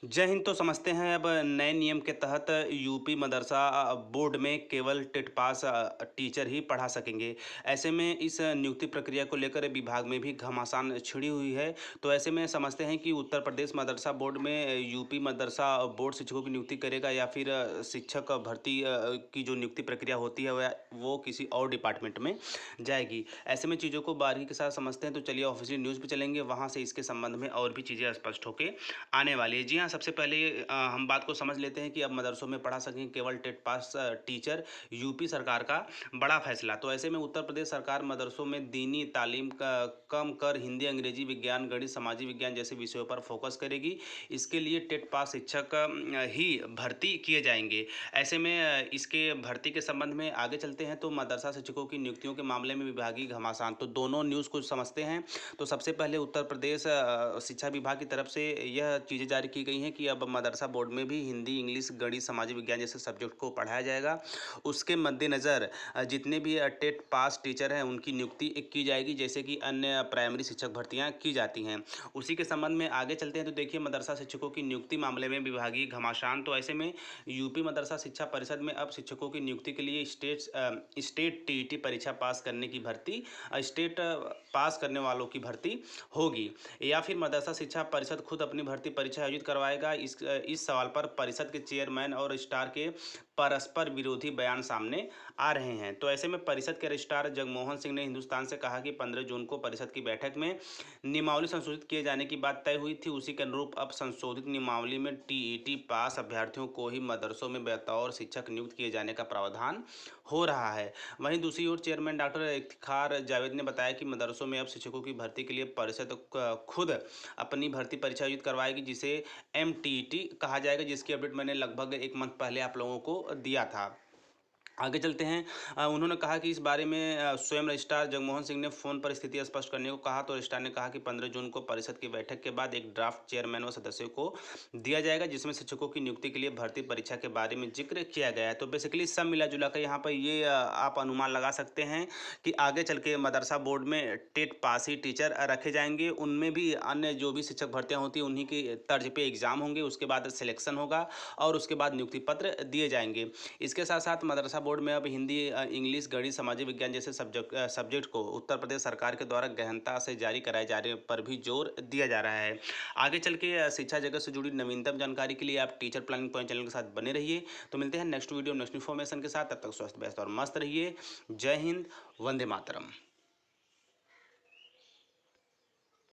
जय हिंद। तो समझते हैं अब नए नियम के तहत यूपी मदरसा बोर्ड में केवल टेट पास टीचर ही पढ़ा सकेंगे। ऐसे में इस नियुक्ति प्रक्रिया को लेकर विभाग में भी घमासान छिड़ी हुई है। तो ऐसे में समझते हैं कि उत्तर प्रदेश मदरसा बोर्ड में यूपी मदरसा बोर्ड शिक्षकों की नियुक्ति करेगा या फिर शिक्षक भर्ती की जो नियुक्ति प्रक्रिया होती है वो किसी और डिपार्टमेंट में जाएगी। ऐसे में चीज़ों को बारीकी के साथ समझते हैं। तो चलिए ऑफिशियल न्यूज़ पे चलेंगे, वहाँ से इसके संबंध में और भी चीज़ें स्पष्ट होकर आने वाली है। जी हाँ, सबसे पहले हम बात को समझ लेते हैं कि अब मदरसों में पढ़ा सकेंगे केवल टेट पास टीचर। यूपी सरकार का बड़ा फैसला। तो ऐसे में उत्तर प्रदेश सरकार मदरसों में दीनी तालीम का कम कर हिंदी, अंग्रेजी, विज्ञान, गणित, सामाजिक विज्ञान जैसे विषयों पर फोकस करेगी। इसके लिए टेट पास शिक्षक ही भर्ती किए जाएंगे। ऐसे में इसके भर्ती के संबंध में आगे चलते हैं। तो मदरसा शिक्षकों की नियुक्तियों के मामले में विभागीय घमासान, तो दोनों न्यूज़ को समझते हैं। तो सबसे पहले उत्तर प्रदेश शिक्षा विभाग की तरफ से यह चीज़ें जारी की गई हैं कि अब मदरसा बोर्ड में भी हिंदी, इंग्लिश, गणित, सामाजिक विज्ञान जैसे सब्जेक्ट को पढ़ाया जाएगा। उसके मद्देनज़र जितने भी टेट पास टीचर हैं उनकी नियुक्ति की जाएगी, जैसे कि अन्य प्राइमरी शिक्षक भर्तियां की जाती हैं। उसी के संबंध में आगे चलते हैं। तो देखिए, मदरसा शिक्षकों की नियुक्ति मामले में विभागीय घमासान। तो ऐसे में यूपी मदरसा शिक्षा परिषद में अब शिक्षकों की नियुक्ति के लिए स्टेट टीईटी परीक्षा पास करने की भर्ती, स्टेट पास करने वालों की भर्ती होगी, या फिर मदरसा शिक्षा परिषद खुद अपनी भर्ती परीक्षा आयोजित करवाएगा। इस सवाल पर परिषद के चेयरमैन और रजिस्ट्रार के परस्पर विरोधी बयान सामने आ रहे हैं। तो ऐसे में परिषद के रजिस्ट्रार जगमोहन सिंह ने हिंदुस्तान से कहा कि 15 जून को परिषद की बैठक में नियमावली संशोधित किए जाने की बात तय हुई थी। उसी के अनुरूप अब संशोधित नियमावली में टीईटी पास अभ्यर्थियों को ही मदरसों में बतौर शिक्षक नियुक्त किए जाने का प्रावधान हो रहा है। वहीं दूसरी ओर चेयरमैन डॉक्टर इफ्तिखार जावेद ने बताया कि मदरसों में अब शिक्षकों की भर्ती के लिए परिषद खुद अपनी भर्ती परीक्षा आयोजित करवाएगी, जिसे एमटीईटी कहा जाएगा, जिसकी अपडेट मैंने लगभग एक मंथ पहले आप लोगों को दिया था। आगे चलते हैं। उन्होंने कहा कि इस बारे में स्वयं रजिस्ट्रार जगमोहन सिंह ने फ़ोन पर स्थिति स्पष्ट करने को कहा। तो रजिस्ट्रार ने कहा कि 15 जून को परिषद की बैठक के बाद एक ड्राफ्ट चेयरमैन व सदस्यों को दिया जाएगा, जिसमें शिक्षकों की नियुक्ति के लिए भर्ती परीक्षा के बारे में जिक्र किया गया है। तो बेसिकली सब मिला जुला कर यहाँ पर ये आप अनुमान लगा सकते हैं कि आगे चल के मदरसा बोर्ड में टेट पास ही टीचर रखे जाएंगे। उनमें भी अन्य जो भी शिक्षक भर्तियाँ होती हैं उन्हीं की तर्ज पे एग्ज़ाम होंगे, उसके बाद सिलेक्शन होगा और उसके बाद नियुक्ति पत्र दिए जाएंगे। इसके साथ साथ मदरसा बोर्ड में अब हिंदी, इंग्लिश, गणित, सामाजिक विज्ञान जैसे सब्जेक्ट को उत्तर प्रदेश सरकार के द्वारा गहनता से जारी कराए जाने पर भी जोर दिया जा रहा है। आगे चल के शिक्षा जगत से जुड़ी नवीनतम जानकारी के लिए आप टीचर प्लानिंग पॉइंट चैनल के साथ बने रहिए। तो मिलते हैं नेक्स्ट वीडियो नेक्स्ट इन्फॉर्मेशन के साथ। तब तक स्वस्थ, व्यस्त और मस्त रहिए। जय हिंद, वंदे मातरम।